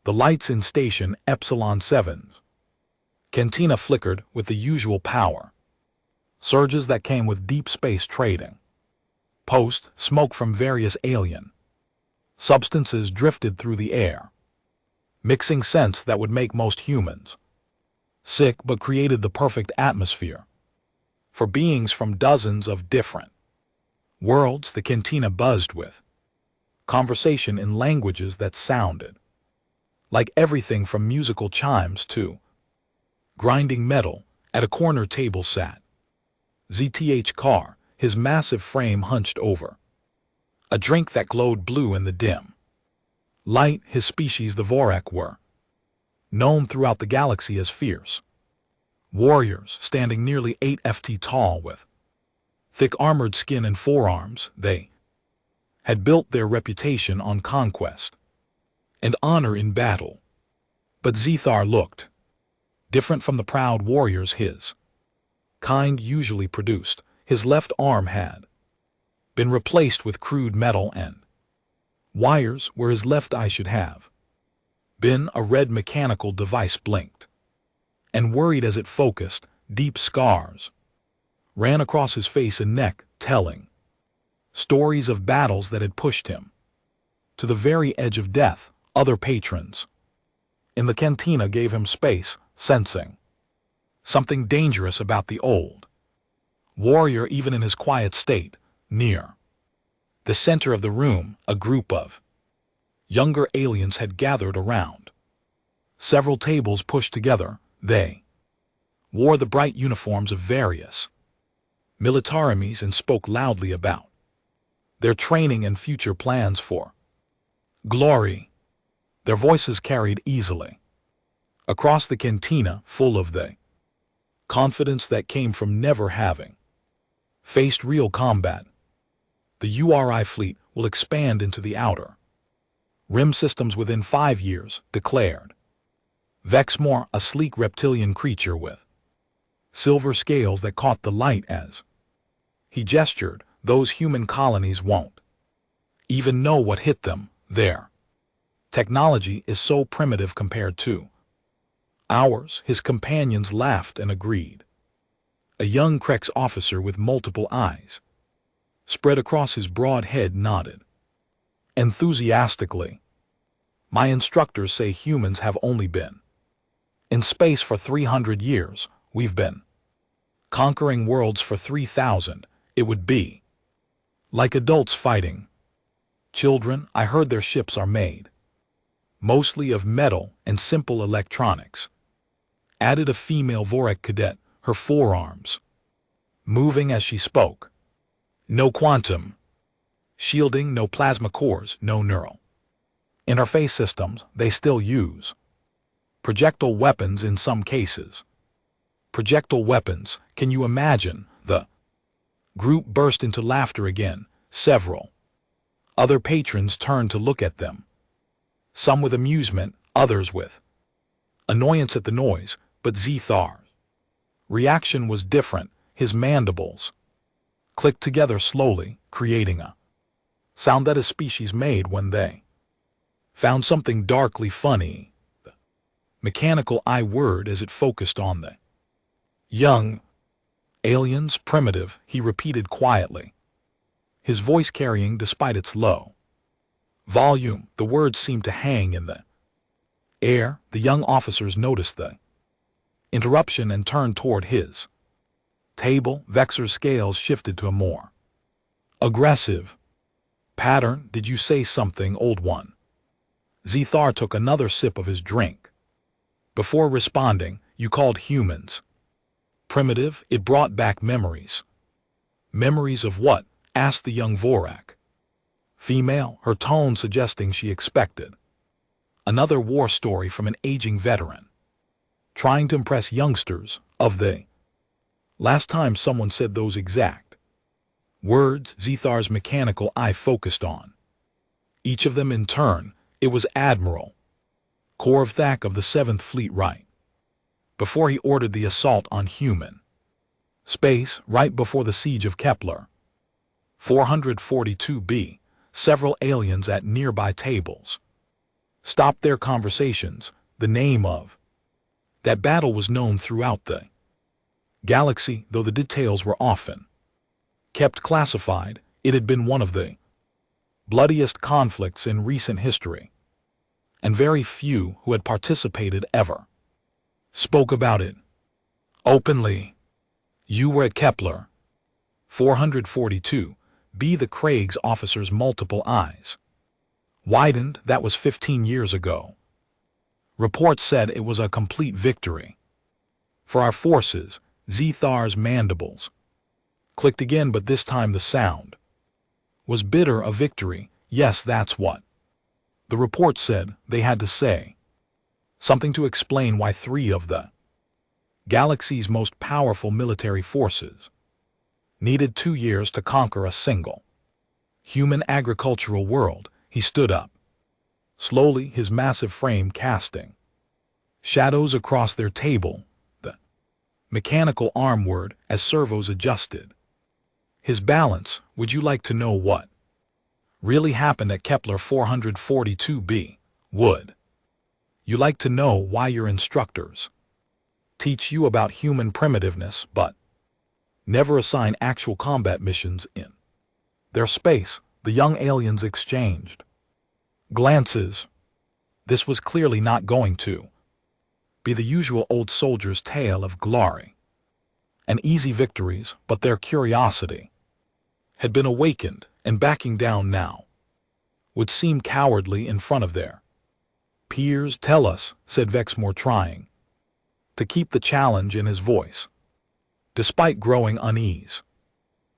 The lights in station Epsilon 7's cantina flickered with the usual power. Surges that came with deep space trading. Post smoke from various alien substances drifted through the air, mixing scents that would make most humans sick but created the perfect atmosphere for beings from dozens of different worlds. The cantina buzzed with conversation in languages that sounded like everything from musical chimes to grinding metal. At a corner table sat ZTH Carr, his massive frame hunched over a drink that glowed blue in the dim light. His species, the Vorak, were known throughout the galaxy as fierce warriors, standing nearly 8 feet tall with thick armored skin and forearms. They had built their reputation on conquest and honor in battle. But Zethar looked different from the proud warriors his kind usually produced. His left arm had been replaced with crude metal and wires where his left eye should have been. A red mechanical device blinked and worried as it focused. Deep scars ran across his face and neck, telling stories of battles that had pushed him to the very edge of death. Other patrons in the cantina gave him space, sensing something dangerous about the old warrior. Even in his quiet state, near the center of the room, a group of younger aliens had gathered around several tables pushed together. They wore the bright uniforms of various militaries and spoke loudly about their training and future plans for glory. Their voices carried easily across the cantina, full of the confidence that came from never having faced real combat. The URI fleet will expand into the outer rim systems within 5 years, declared Vexmore, a sleek reptilian creature with silver scales that caught the light as he gestured. Those human colonies won't even know what hit them. Their technology is so primitive compared to ours. His companions laughed and agreed. A young Krex officer with multiple eyes spread across his broad head nodded enthusiastically. My instructors say humans have only been in space for 300 years. We've been conquering worlds for 3,000. It would be like adults fighting children. I heard their ships are made mostly of metal and simple electronics, added a female Vorak cadet, her forearms moving as she spoke. No quantum shielding, no plasma cores, no neural interface systems. They still use projectile weapons in some cases. Projectile weapons, can you imagine? The group burst into laughter again. Several other patrons turned to look at them, some with amusement, others with annoyance at the noise. But Zethar's reaction was different. His mandibles clicked together slowly, creating a sound that a species made when they found something darkly funny. The mechanical I word as it focused on the young aliens. Primitive, he repeated quietly, his voice carrying despite its low volume. The words seemed to hang in the air. The young officers noticed the interruption and turned toward his table. Vexer's scales shifted to a more aggressive pattern. Did you say something, old one? Zethar took another sip of his drink before responding. You called humans primitive. It brought back memories. Memories of what? Asked the young Vorak female, her tone suggesting she expected another war story from an aging veteran trying to impress youngsters. Of the last time someone said those exact words. Zethar's mechanical eye focused on each of them in turn. It was Admiral Korvthak of the 7th Fleet, right before he ordered the assault on human space, right before the siege of Kepler 442b. Several aliens at nearby tables stopped their conversations. The name of that battle was known throughout the galaxy, though the details were often kept classified. It had been one of the bloodiest conflicts in recent history, and very few who had participated ever spoke about it openly. You were at Kepler 442 B. The Craig's officer's multiple eyes widened. That was 15 years ago. Reports said it was a complete victory for our forces. Zethar's mandibles clicked again, but this time the sound was bitter. A victory. Yes, that's what the report said. They had to say something to explain why three of the galaxy's most powerful military forces needed 2 years to conquer a single human agricultural world. He stood up slowly, his massive frame casting shadows across their table, the mechanical arm whirred as servos adjusted his balance. Would you like to know what really happened at Kepler 442b? Would you like to know why your instructors teach you about human primitiveness but never assign actual combat missions in their space? The young aliens exchanged glances. This was clearly not going to be the usual old soldier's tale of glory and easy victories, but their curiosity had been awakened, and backing down now would seem cowardly in front of their peers. Tell us, said Vexmore, trying to keep the challenge in his voice despite growing unease.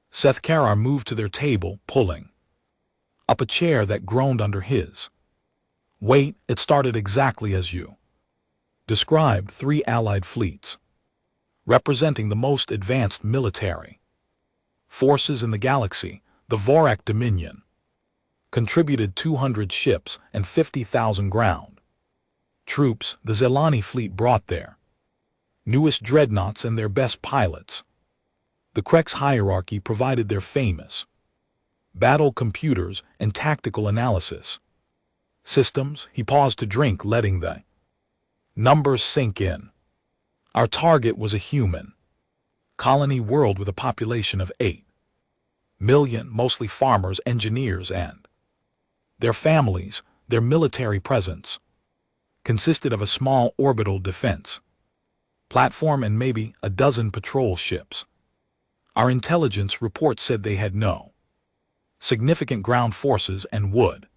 Seth Karar moved to their table, pulling up a chair that groaned under his weight. It started exactly as you described. 3 Allied fleets, representing the most advanced military forces in the galaxy. The Vorak Dominion contributed 200 ships and 50,000 ground troops. The Zelani fleet brought their newest dreadnoughts and their best pilots. The Krex hierarchy provided their famous battle computers and tactical analysis systems. He paused to drink, letting the numbers sink in. Our target was a human colony world with a population of 8 million, mostly farmers, engineers, and their families. Their military presence consisted of a small orbital defense platform and maybe a dozen patrol ships. Our intelligence report said they had no significant ground forces and would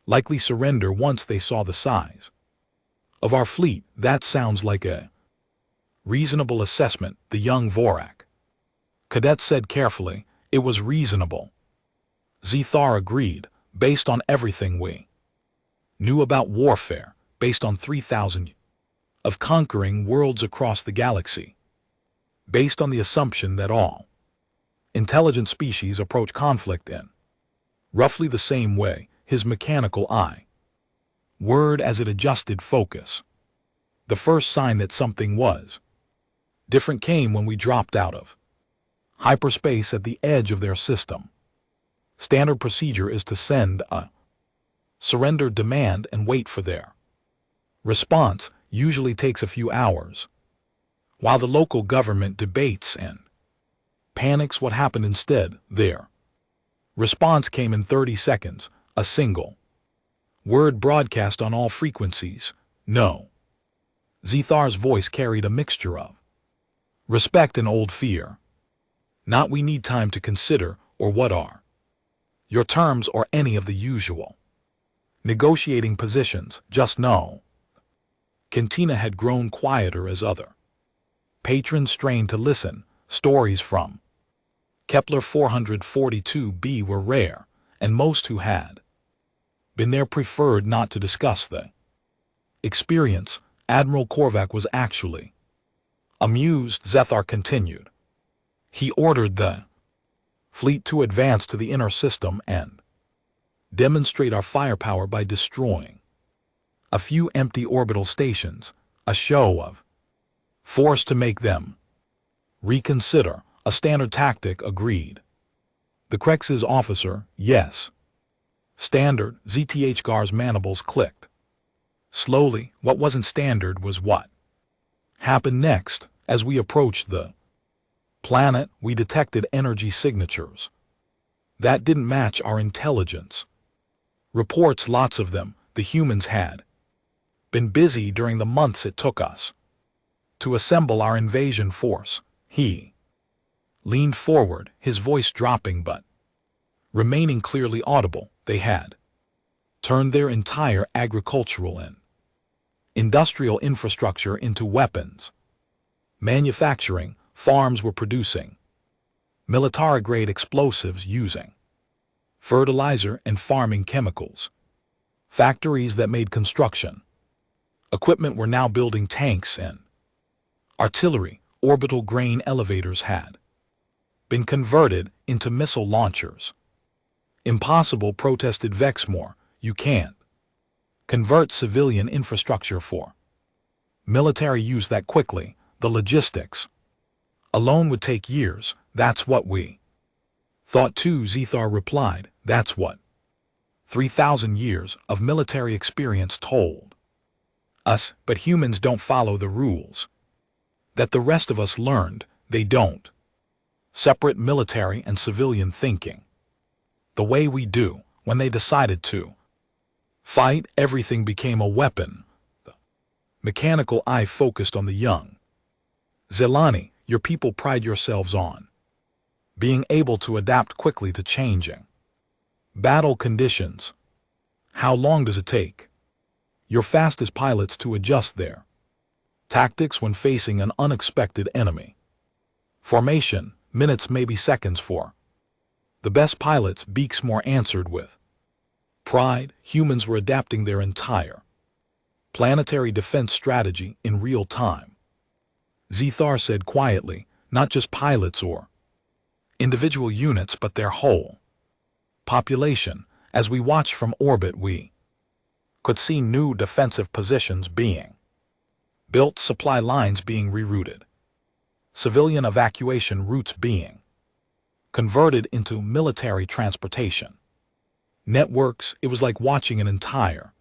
likely surrender once they saw the size of our fleet. That sounds like a reasonable assessment, the young Vorak cadet said carefully. It was reasonable, Zethar agreed, based on everything we knew about warfare, based on 3,000 of conquering worlds across the galaxy, based on the assumption that all intelligent species approach conflict in roughly the same way. His mechanical eye whirred as it adjusted focus. The first sign that something was different came when we dropped out of hyperspace at the edge of their system. Standard procedure is to send a surrender demand and wait for their response. Usually takes a few hours, while the local government debates and panics. What happened instead? Their response came in 30 seconds, a single word broadcast on all frequencies: no. Zethar's voice carried a mixture of respect and old fear. Not we need time to consider, or what are your terms, or any of the usual negotiating positions. Just no. Cantina had grown quieter as other patrons strained to listen. Stories from Kepler 442b were rare, and most who had been there preferred not to discuss the experience. Admiral Korvac was actually amused. Zethar continued. He ordered the fleet to advance to the inner system and demonstrate our firepower by destroying a few empty orbital stations, a show of force to make them reconsider. A standard tactic, agreed the Krex's officer. Yes. Standard. ZTHGAR's mandibles clicked. Slowly, what wasn't standard was what happened next. As we approached the planet, we detected energy signatures that didn't match our intelligence. Reports, lots of them, the humans had been busy during the months it took us to assemble our invasion force. He leaned forward, his voice dropping but remaining clearly audible. They had turned their entire agricultural and industrial infrastructure into weapons manufacturing. Farms were producing military-grade explosives using fertilizer and farming chemicals. Factories that made construction equipment were now building tanks and artillery. Orbital grain elevators had been converted into missile launchers. Impossible, protested Vexmore. You can't convert civilian infrastructure for military use that quickly. The logistics alone would take years. That's what we thought too, Zethar replied. That's what 3,000 years of military experience told us. But humans don't follow the rules that the rest of us learned. They don't separate military and civilian thinking the way we do. When they decided to fight, everything became a weapon. The mechanical eye focused on the young. Zelani, your people pride yourselves on being able to adapt quickly to changing battle conditions. How long does it take your fastest pilots to adjust their tactics when facing an unexpected enemy formation? Minutes, maybe seconds for the best pilots, Beaksmore answered with pride. Humans were adapting their entire planetary defense strategy in real time. Zethar said quietly, not just pilots or individual units, but their whole population. As we watched from orbit, we could see new defensive positions being built, supply lines being rerouted, civilian evacuation routes being converted into military transportation networks. It was like watching an entire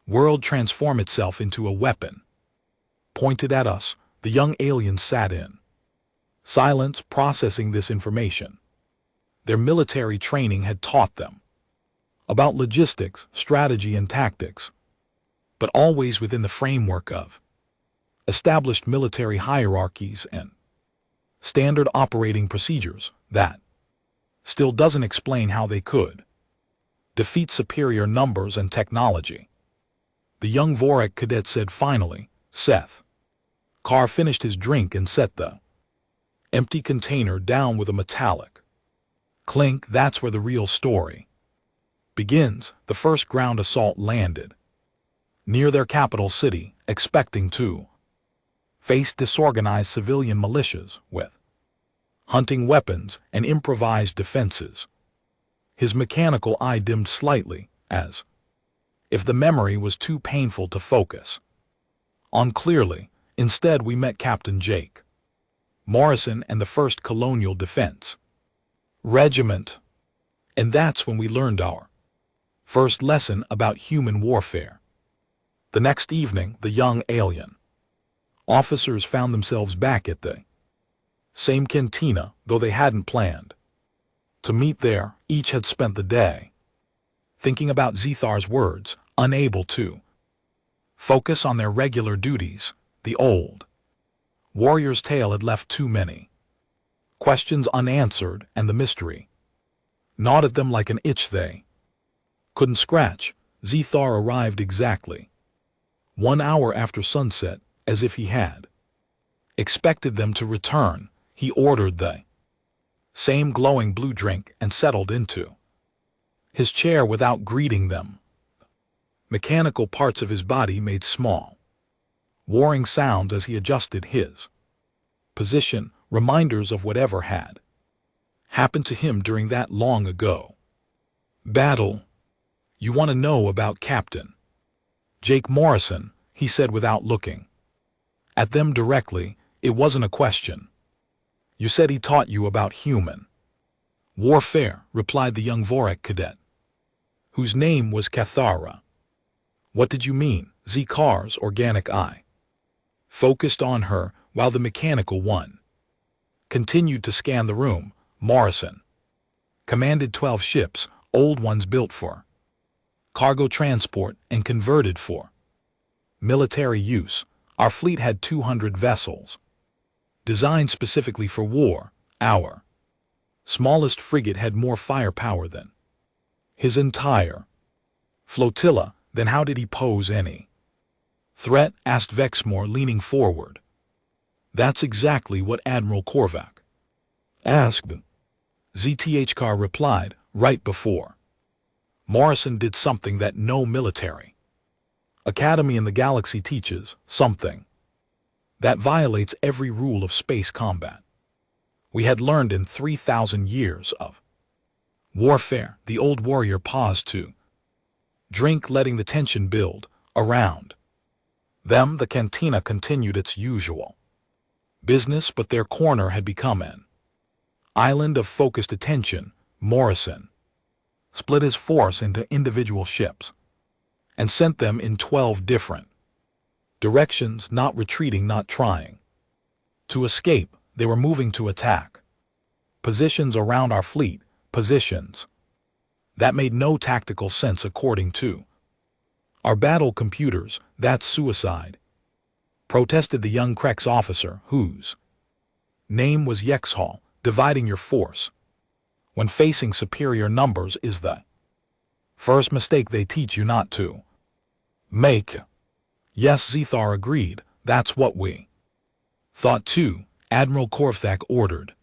world transform itself into a weapon pointed at us. The young aliens sat in silence, processing this information. Their military training had taught them about logistics, strategy, and tactics, but always within the framework of established military hierarchies and standard operating procedures. That still doesn't explain how they could defeat superior numbers and technology. The young Vorak cadet said finally. Seth Carr finished his drink and set the empty container down with a metallic clink. That's where the real story begins. The first ground assault landed near their capital city, expecting to face disorganized civilian militias with hunting weapons and improvised defenses. His mechanical eye dimmed slightly, as if the memory was too painful to focus on clearly. Instead, we met Captain Jake Morrison and the 1st Colonial Defense Regiment. And that's when we learned our first lesson about human warfare. The next evening, the young alien officers found themselves back at the same cantina, though they hadn't planned to meet there. Each had spent the day thinking about Zethar's words, unable to focus on their regular duties. The old warrior's tale had left too many questions unanswered, and the mystery gnawed at them like an itch they couldn't scratch. Zethar arrived exactly 1 hour after sunset, as if he had expected them to return. He ordered the same glowing blue drink and settled into his chair without greeting them. Mechanical parts of his body made small warring sounds as he adjusted his position, reminders of whatever had happened to him during that long ago battle. You want to know about Captain Jake Morrison, he said without looking at them directly. It wasn't a question. You said he taught you about human warfare, replied the young Vorak cadet, whose name was Cathara. What did you mean? Zkar's organic eye focused on her while the mechanical one continued to scan the room. Morrison commanded 12 ships, old ones built for cargo transport and converted for military use. Our fleet had 200 vessels, designed specifically for war. Our smallest frigate had more firepower than his entire flotilla. Then how did he pose any threat? Asked Vexmore, leaning forward. That's exactly what Admiral Korvac asked. ZTHKar replied, right before Morrison did something that no military academy in the galaxy teaches, something that violates every rule of space combat we had learned in 3,000 years of warfare. The old warrior paused to drink, letting the tension build around them. The cantina continued its usual business, but their corner had become an island of focused attention. Morrison split his force into individual ships and sent them in 12 different directions, not retreating, not trying to escape. They were moving to attack positions around our fleet, positions that made no tactical sense according to our battle computers. That's suicide, protested the young Krex officer, whose name was Yexhall. Dividing your force when facing superior numbers is the first mistake they teach you not to make. Yes, Zthar agreed. That's what we thought too. Admiral Korvac ordered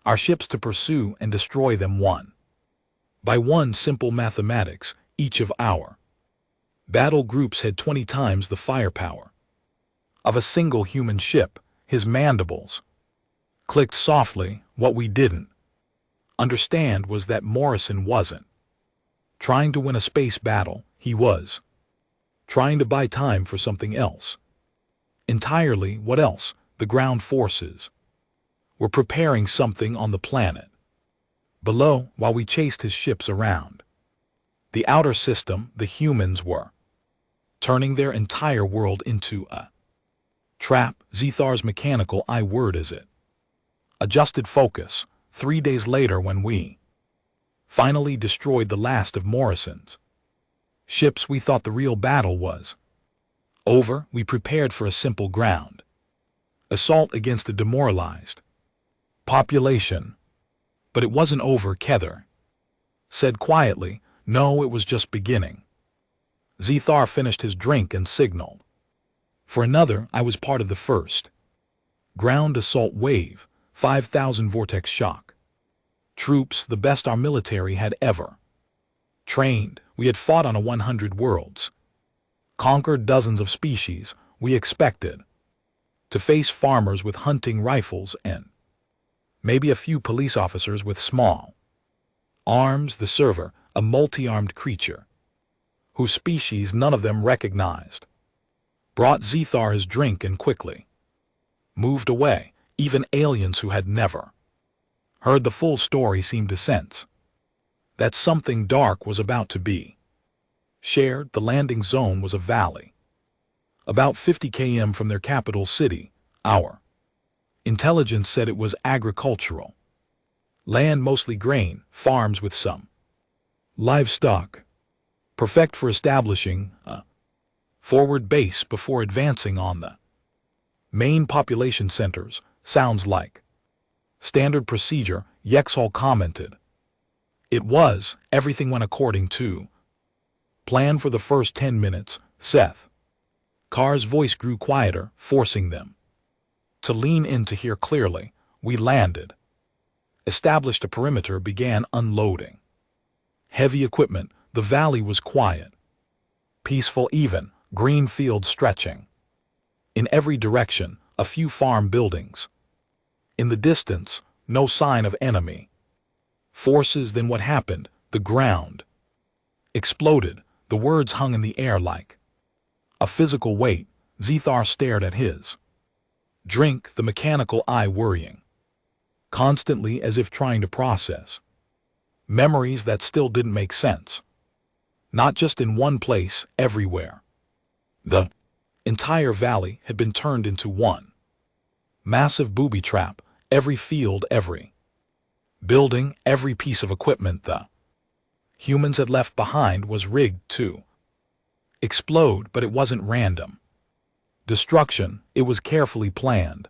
our ships to pursue and destroy them one by one. Simple mathematics. Each of our battle groups had 20 times the firepower of a single human ship. His mandibles clicked softly. What we didn't understand was that Morrison wasn't trying to win a space battle. He was trying to buy time for something else entirely. What else? The ground forces were preparing something on the planet below while we chased his ships around the outer system. The humans were turning their entire world into a trap. Zthar's mechanical eye word is it adjusted focus. 3 days later, when we finally destroyed the last of Morrison's ships, we thought the real battle was over. We prepared for a simple ground assault against a demoralized population. But it wasn't over, Kether said quietly. No, it was just beginning. Zthar finished his drink and signaled for another. I was part of the first ground assault wave. 5,000 vortex shock troops, the best our military had ever trained. We had fought on 100 worlds, conquered dozens of species. We expected to face farmers with hunting rifles and maybe a few police officers with small arms. The server, a multi-armed creature whose species none of them recognized, brought Zthar his drink and quickly moved away. Even aliens who had never heard the full story seemed to sense that something dark was about to be shared. The landing zone was a valley about 50 km from their capital city. Our intelligence said it was agricultural land, mostly grain, farms with some livestock, perfect for establishing a forward base before advancing on the main population centers. Sounds like standard procedure, Yexhall commented. It was. Everything went according to plan for the first 10 minutes. Seth Carr's voice grew quieter, forcing them to lean in to hear clearly. We landed, established a perimeter, began unloading heavy equipment. The valley was quiet, peaceful, even green fields stretching in every direction. A few farm buildings in the distance. No sign of enemy forces. Then what happened? The ground exploded. The words hung in the air like a physical weight. Zthar stared at his drink, the mechanical eye worrying constantly, as if trying to process memories that still didn't make sense. Not just in one place, everywhere. The entire valley had been turned into one massive booby trap. Every field, every building, every piece of equipment the humans had left behind was rigged to explode, but it wasn't random destruction. It was carefully planned,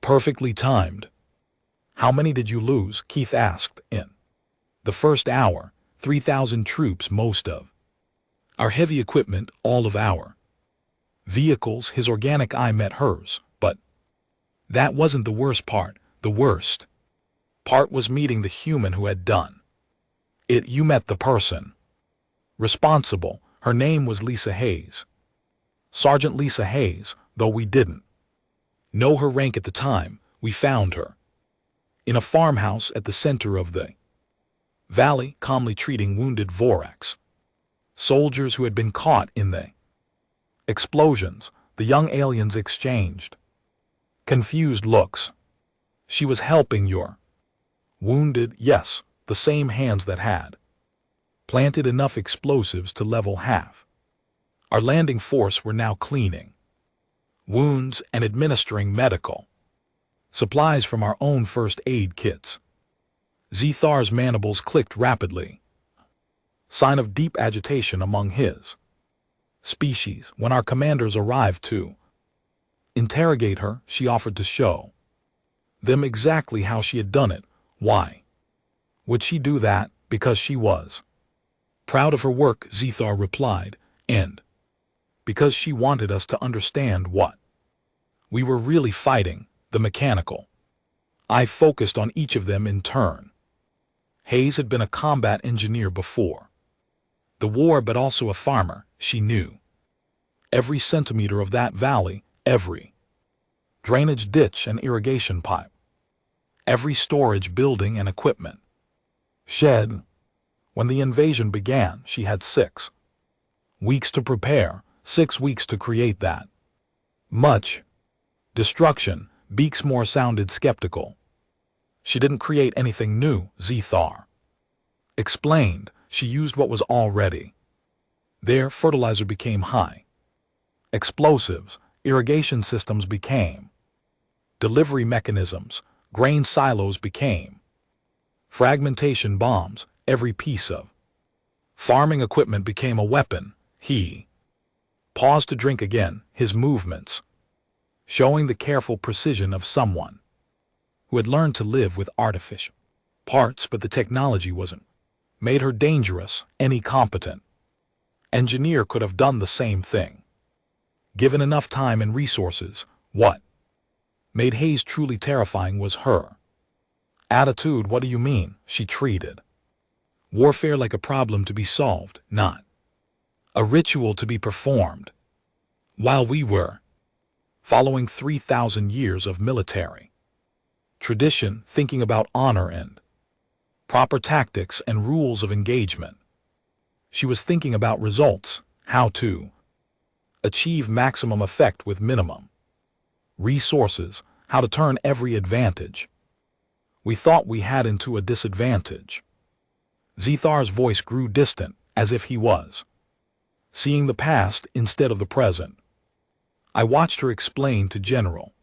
perfectly timed. How many did you lose? Keith asked. In the first hour, 3,000 troops, most of our heavy equipment, all of our vehicles. His organic eye met hers, but that wasn't the worst part. The worst part was meeting the human who had done it. You met the person responsible. Her name was Lisa Hayes. Sergeant Lisa Hayes, though we didn't know her rank at the time. We found her in a farmhouse at the center of the valley, calmly treating wounded Vorax soldiers who had been caught in the explosions. The young aliens exchanged confused looks. She was helping your wounded, yes, the same hands that had planted enough explosives to level half our landing force were now cleaning wounds and administering medical supplies from our own first aid kits. Zethar's mandibles clicked rapidly, sign of deep agitation among his species. When our commanders arrived to interrogate her, she offered to show them exactly how she had done it. Why would she do that? Because she was proud of her work, Zethar replied, and because she wanted us to understand what we were really fighting. The mechanical eye focused on each of them in turn. Hayes had been a combat engineer before the war, but also a farmer. She knew every centimeter of that valley, every drainage ditch and irrigation pipe, every storage building and equipment shed. When the invasion began, she had 6 weeks to prepare, 6 weeks to create that much destruction. Beaksmore sounded skeptical. She didn't create anything new, Zethar explained. She used what was already there. Fertilizer became high explosives, irrigation systems became delivery mechanisms, grain silos became fragmentation bombs. Every piece of farming equipment became a weapon. He paused to drink again, his movements showing the careful precision of someone who had learned to live with artificial parts. But the technology wasn't made her dangerous. Any competent engineer could have done the same thing, given enough time and resources. What made Hayes truly terrifying was her attitude. What do you mean? She treated warfare like a problem to be solved, not a ritual to be performed. While we were following 3,000 years of military tradition, thinking about honor and proper tactics and rules of engagement, she was thinking about results, how to achieve maximum effect with minimum resources, how to turn every advantage we thought we had into a disadvantage. Zethar's voice grew distant, as if he was seeing the past instead of the present. I watched her explain to General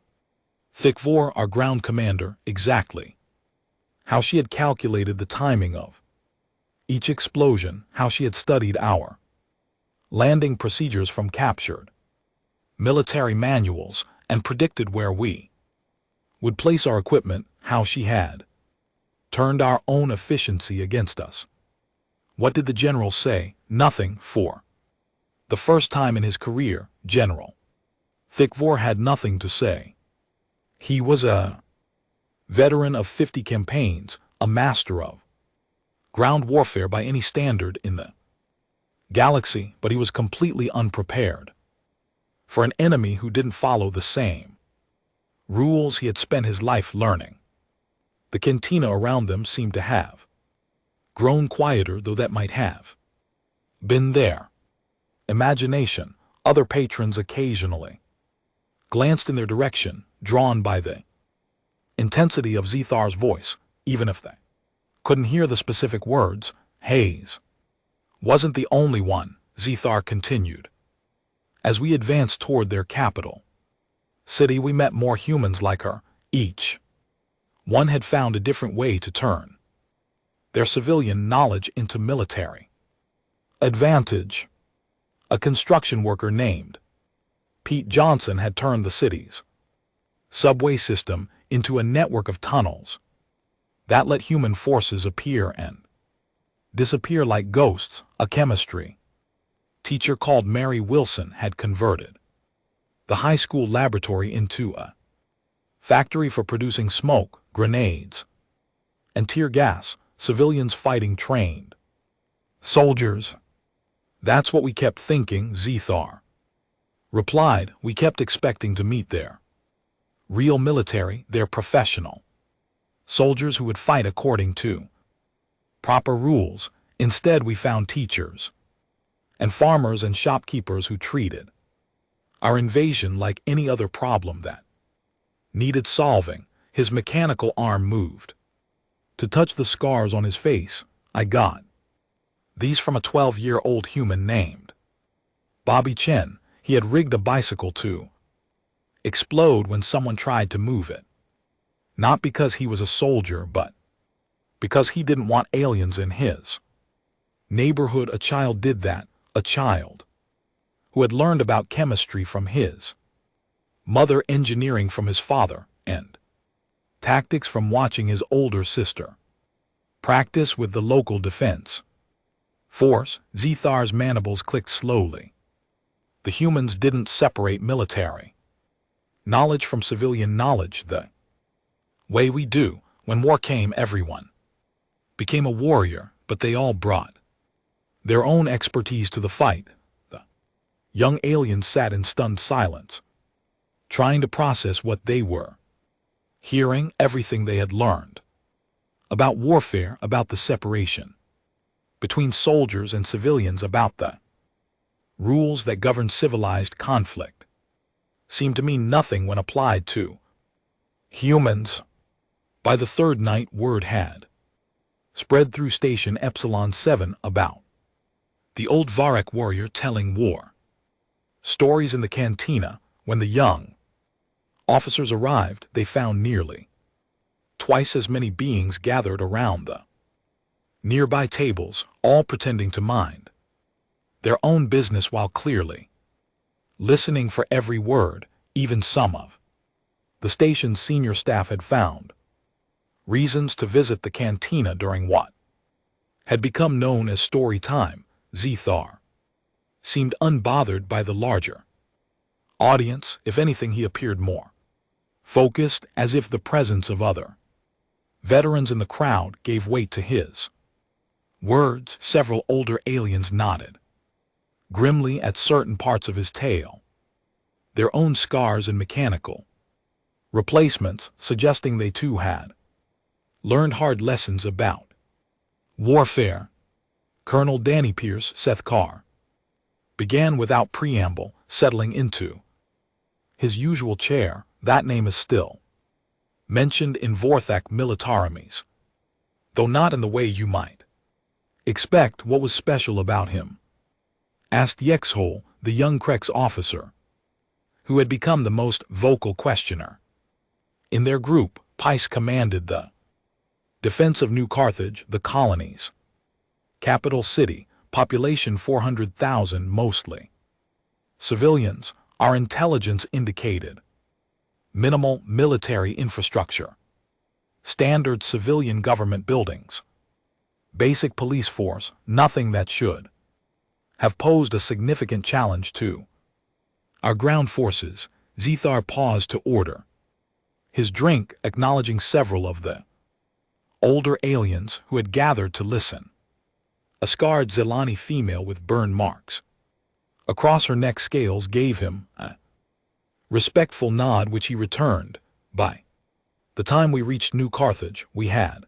Thikvor, our ground commander, exactly how she had calculated the timing of each explosion, how she had studied our landing procedures from captured military manuals and predicted where we would place our equipment, how she had turned our own efficiency against us. What did the general say? Nothing. For the first time in his career, General Thikvor had nothing to say. He was a veteran of 50 campaigns, a master of ground warfare by any standard in the galaxy, but he was completely unprepared for an enemy who didn't follow the same rules he had spent his life learning. The cantina around them seemed to have grown quieter, though that might have been their imagination. Other patrons occasionally glanced in their direction, drawn by the intensity of Zethar's voice, even if they couldn't hear the specific words. Hayes wasn't the only one, Zethar continued. As we advanced toward their capital city, we met more humans like her. Each one had found a different way to turn their civilian knowledge into military advantage. A construction worker named Pete Johnson had turned the city's subway system into a network of tunnels that let human forces appear and disappear like ghosts. A chemistry teacher called Mary Wilson had converted the high school laboratory into a factory for producing smoke, grenades, and tear gas. Civilians fighting trained soldiers. That's what we kept thinking, Zethar replied. We kept expecting to meet their real military, their professional soldiers who would fight according to proper rules. Instead, we found teachers and farmers and shopkeepers who treated our invasion like any other problem that needed solving. His mechanical arm moved to touch the scars on his face. I got these from a 12-year-old human named Bobby Chen. He had rigged a bicycle to explode when someone tried to move it. Not because he was a soldier, but because he didn't want aliens in his neighborhood. A child did that, a child who had learned about chemistry from his mother, engineering from his father, and tactics from watching his older sister practice with the local defense force. Zethar's mandibles clicked slowly. The humans didn't separate military knowledge from civilian knowledge the way we do. When war came, everyone became a warrior, but they all brought their own expertise to the fight. The young aliens sat in stunned silence, trying to process what they were hearing, everything they had learned about warfare, about the separation between soldiers and civilians, about the rules that govern civilized conflict, seemed to mean nothing when applied to humans. By the third night, word had spread through Station Epsilon 7 about the old Varek warrior telling war stories in the cantina. When the young officers arrived, they found nearly twice as many beings gathered around the nearby tables, all pretending to mind their own business while clearly listening for every word. Even some of the station's senior staff had found reasons to visit the cantina during what had become known as story time. Zethar seemed unbothered by the larger audience. If anything, he appeared more focused, as if the presence of other veterans in the crowd gave weight to his words. Several older aliens nodded grimly at certain parts of his tale, their own scars and mechanical replacements, suggesting they too had learned hard lessons about warfare. Colonel Danny Pierce, Seth Carr, began without preamble, settling into his usual chair. That name is still mentioned in Vorthak Militarities, though not in the way you might expect. What was special about him? Asked Yexhol, the young Krex officer, who had become the most vocal questioner in their group. Pice commanded the defense of New Carthage, the colony's capital city, population 400,000, mostly civilians. Our intelligence indicated minimal military infrastructure, standard civilian government buildings, basic police force, nothing that should have posed a significant challenge to our ground forces. Zethar paused to order his drink, acknowledging several of the older aliens who had gathered to listen. A scarred Zelani female with burn marks across her neck scales gave him a respectful nod, which he returned. By the time we reached New Carthage, we had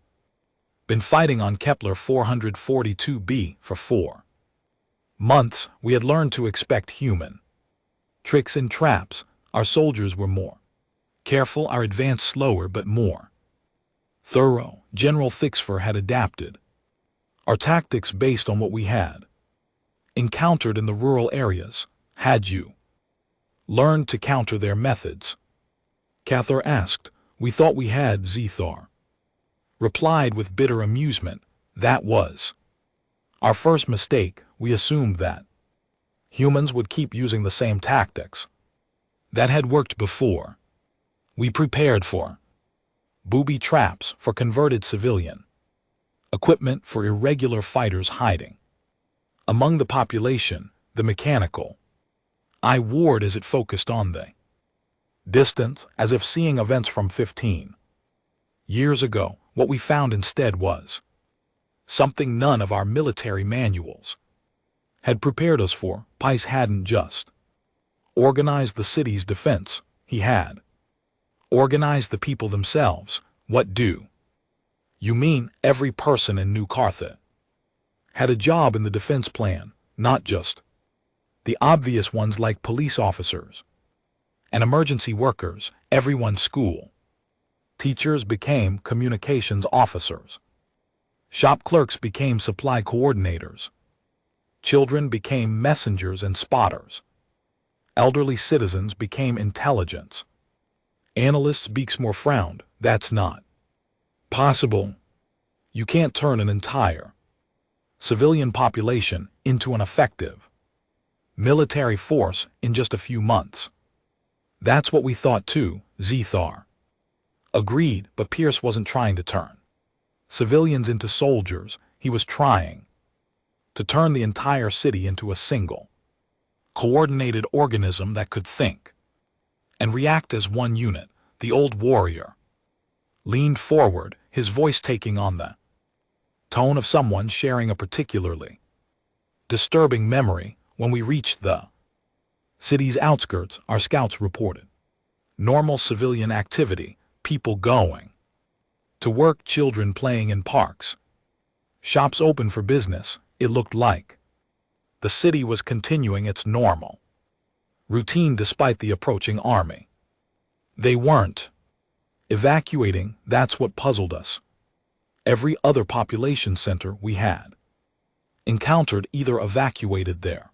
been fighting on Kepler 442b for 4 months. We had learned to expect human tricks and traps. Our soldiers were more careful, our advance slower but more thorough. General Thixfer had adapted our tactics based on what we had encountered in the rural areas. Had you learned to counter their methods. Cathar asked, "We thought we had." Zethar replied with bitter amusement, "That was our first mistake. We assumed that humans would keep using the same tactics that had worked before. We prepared for booby traps for converted civilian equipment for irregular fighters hiding among the population. The mechanical eye ward as it focused on the distance, as if seeing events from 15 years ago. What we found instead was something none of our military manuals had prepared us for. Pice hadn't just organized the city's defense, he had organized the people themselves. What do you mean? Every person in New Carthage had a job in the defense plan, not just the obvious ones like police officers and emergency workers. Everyone, school teachers became communications officers. Shop clerks became supply coordinators. Children became messengers and spotters. Elderly citizens became intelligence analysts. Beaksmore frowned. That's not possible. You can't turn an entire civilian population into an effective military force in just a few months. That's what we thought too, Zethar agreed, but Pierce wasn't trying to turn civilians into soldiers. He was trying to turn the entire city into a single, coordinated organism that could think and react as one unit. The old warrior leaned forward, his voice taking on the tone of someone sharing a particularly disturbing memory. When we reached the city's outskirts, our scouts reported normal civilian activity, people going to work, children playing in parks, shops open for business. It looked like the city was continuing its normal routine despite the approaching army. They weren't evacuating. That's what puzzled us. Every other population center we had encountered either evacuated their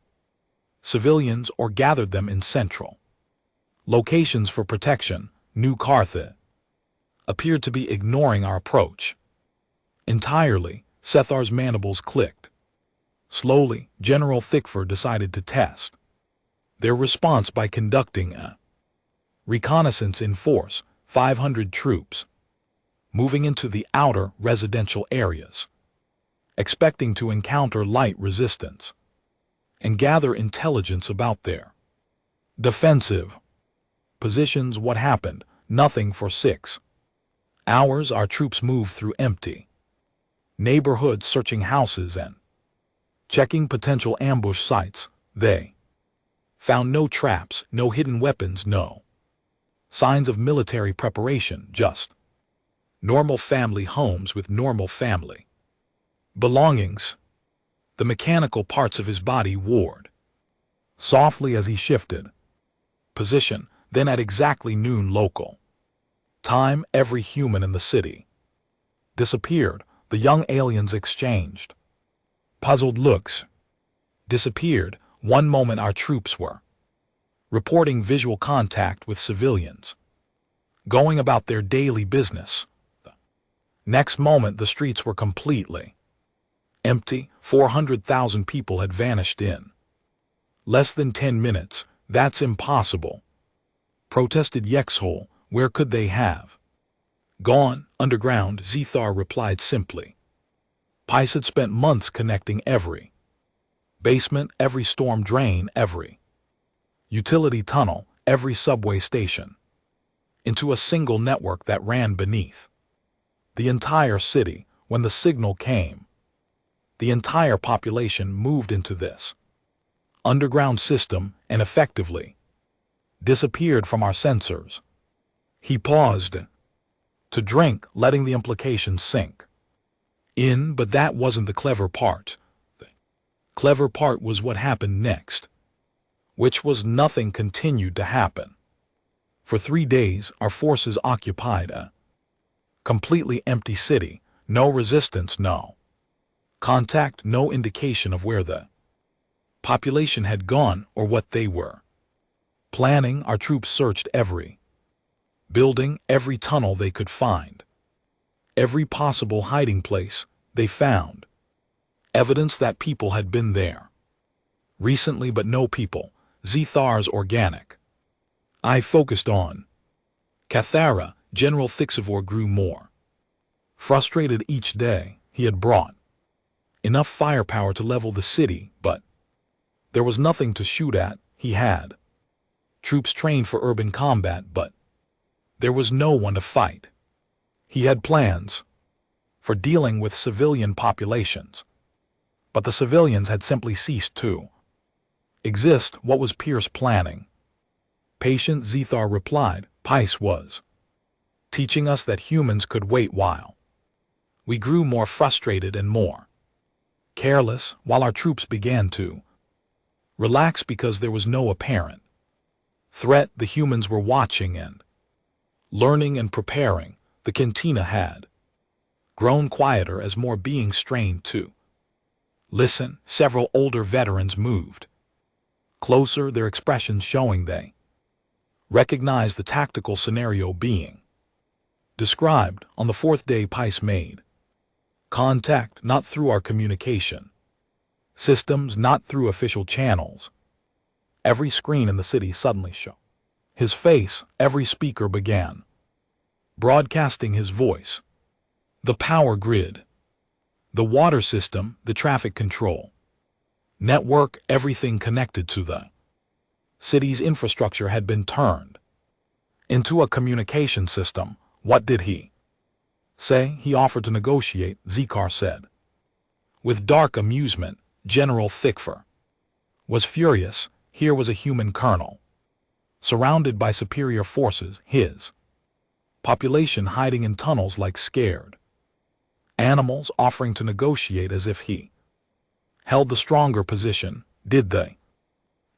civilians or gathered them in central locations for protection. New Carthage appeared to be ignoring our approach entirely. Sethar's mandibles clicked. Slowly, General Thickford decided to test their response by conducting a reconnaissance in force. 500 troops moving into the outer residential areas, expecting to encounter light resistance and gather intelligence about their defensive positions. What happened? Nothing for 6 hours. Our troops moved through empty neighborhoods, searching houses and checking potential ambush sites. They found no traps, no hidden weapons, no signs of military preparation, just normal family homes with normal family belongings. The mechanical parts of his body whirred softly as he shifted position. Then at exactly noon local time, every human in the city disappeared. The young aliens exchanged puzzled looks. Disappeared. One moment our troops were reporting visual contact with civilians, going about their daily business. The next moment the streets were completely empty. 400,000 people had vanished in less than 10 minutes. That's impossible, protested Yexhol. Where could they have gone? Underground, Zethar replied simply. Pice had spent months connecting every basement, every storm drain, every utility tunnel, every subway station into a single network that ran beneath the entire city. When the signal came, the entire population moved into this underground system and effectively disappeared from our sensors. He paused to drink, letting the implications sink in, but that wasn't the clever part. The clever part was what happened next, which was nothing continued to happen. For 3 days, our forces occupied a completely empty city. No resistance, no contact, no indication of where the population had gone or what they were Planning, our troops searched every building, every tunnel they could find, every possible hiding place they found. Evidence that people had been there recently, but no people. Zethar's organic. I focused on Cathara. General Thixivor grew more frustrated each day. He had brought enough firepower to level the city, but there was nothing to shoot at. He had troops trained for urban combat, but there was no one to fight. He had plans for dealing with civilian populations, but the civilians had simply ceased to exist. What was Pierce planning? Patient, Zethar replied. Pice was teaching us that humans could wait while we grew more frustrated and more careless, while our troops began to relax because there was no apparent threat. The humans were watching and learning and preparing. The cantina had grown quieter as more beings strained to listen. Several older veterans moved closer, their expressions showing they recognized the tactical scenario being described. On the fourth day, Pice made contact, not through our communication systems, not through official channels. Every screen in the city suddenly showed his face. Every speaker began broadcasting his voice. The power grid, the water system, the traffic control network, everything connected to the city's infrastructure had been turned into a communication system. What did he say? He offered to negotiate, Zekar said. With dark amusement, General Thixivor was furious. Here was a human colonel, surrounded by superior forces, his population hiding in tunnels like scared animals, offering to negotiate as if he held the stronger position. Did the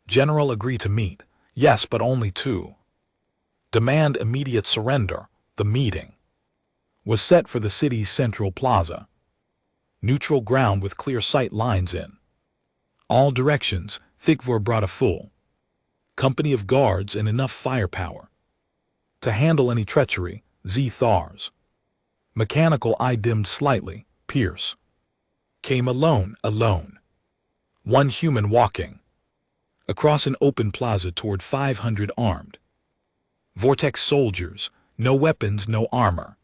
general agree to meet? Yes, but only to demand immediate surrender. The meeting was set for the city's central plaza, neutral ground with clear sight lines in all directions. Thixivor brought a full company of guards and enough firepower to handle any treachery. Zethar's mechanical eye dimmed slightly. Pierce came alone. One human walking across an open plaza toward 500 armed Vortex soldiers. No weapons, no armor,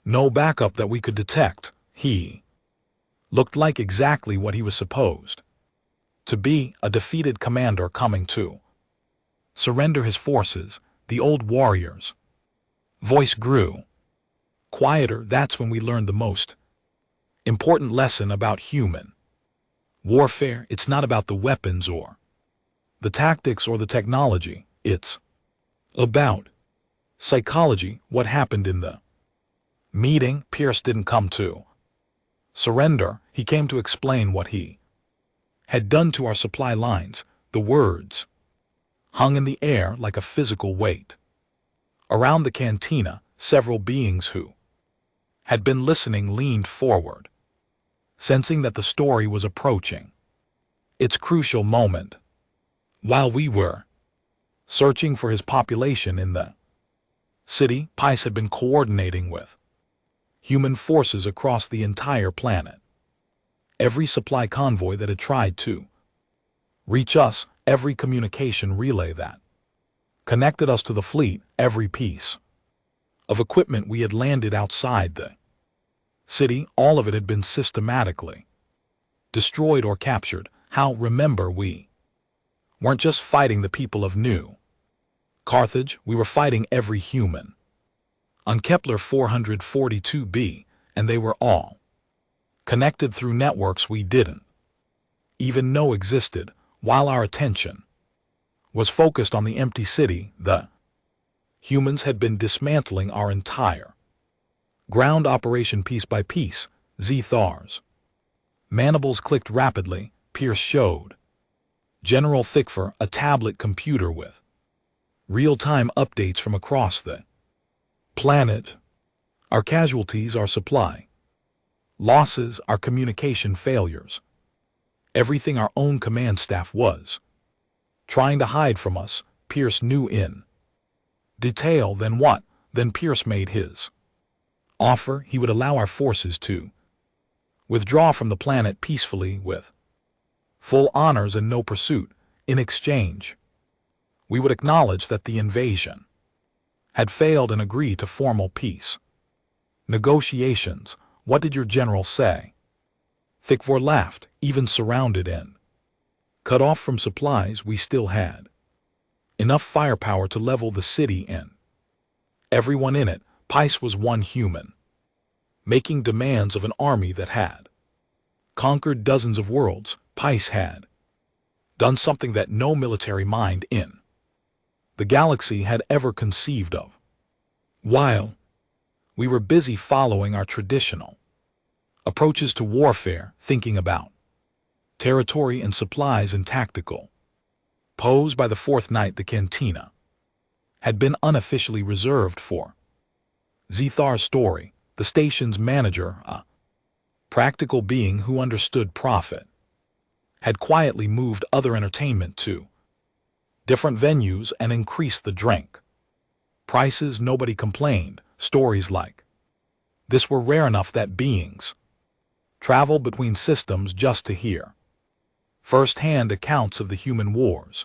no backup that we could detect. He looked like exactly what he was supposed to be, a defeated commander coming to surrender his forces. The old warrior's voice grew quieter. That's when we learned the most important lesson about human warfare. It's not about the weapons or the tactics or the technology. It's about psychology. What happened in the meeting? Pierce didn't come to surrender. He came to explain what he had done to our supply lines. The words hung in the air like a physical weight. Around the cantina, several beings who had been listening leaned forward, sensing that the story was approaching its crucial moment. While we were searching for his population in the city, Pice had been coordinating with human forces across the entire planet. Every supply convoy that had tried to reach us, every communication relay that connected us to the fleet, every piece of equipment we had landed outside the city, all of it had been systematically destroyed or captured. How? Remember, we weren't just fighting the people of New Carthage, we were fighting every human on Kepler 442b, and they were all connected through networks we didn't even know existed. While our attention was focused on the empty city, the humans had been dismantling our entire ground operation piece by piece. Zethar's mandibles clicked rapidly. Pierce showed General Thixivor a tablet computer with real-time updates from across the planet. Our casualties, our supply losses, our communication failures. Everything our own command staff was trying to hide from us. Pierce knew in detail. Then Pierce made his offer. He would allow our forces to withdraw from the planet peacefully with full honors and no pursuit. In exchange, we would acknowledge that the invasion had failed and agree to formal peace negotiations. What did your general say? Thickwar laughed. Even surrounded and cut off from supplies, we still had enough firepower to level the city and everyone in it. Pice was one human, making demands of an army that had conquered dozens of worlds. Pice had done something that no military mind in the galaxy had ever conceived of. While we were busy following our traditional approaches to warfare, thinking about territory and supplies and tactical pose. By the fourth night, the cantina had been unofficially reserved for Zethar's story. The station's manager, a practical being who understood profit, had quietly moved other entertainment to different venues and increased the drink prices. Nobody complained. Stories like this were rare enough that beings travel between systems just to hear first-hand accounts of the human wars.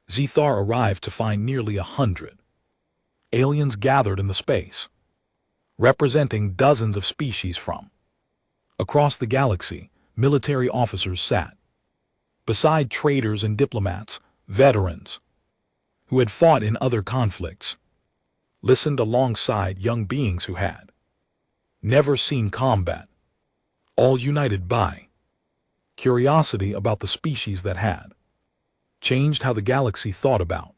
Zethar arrived to find nearly 100 aliens gathered in the space, representing dozens of species from across the galaxy. Military officers sat beside traders and diplomats, veterans who had fought in other conflicts, listened alongside young beings who had never seen combat, all united by curiosity about the species that had changed how the galaxy thought about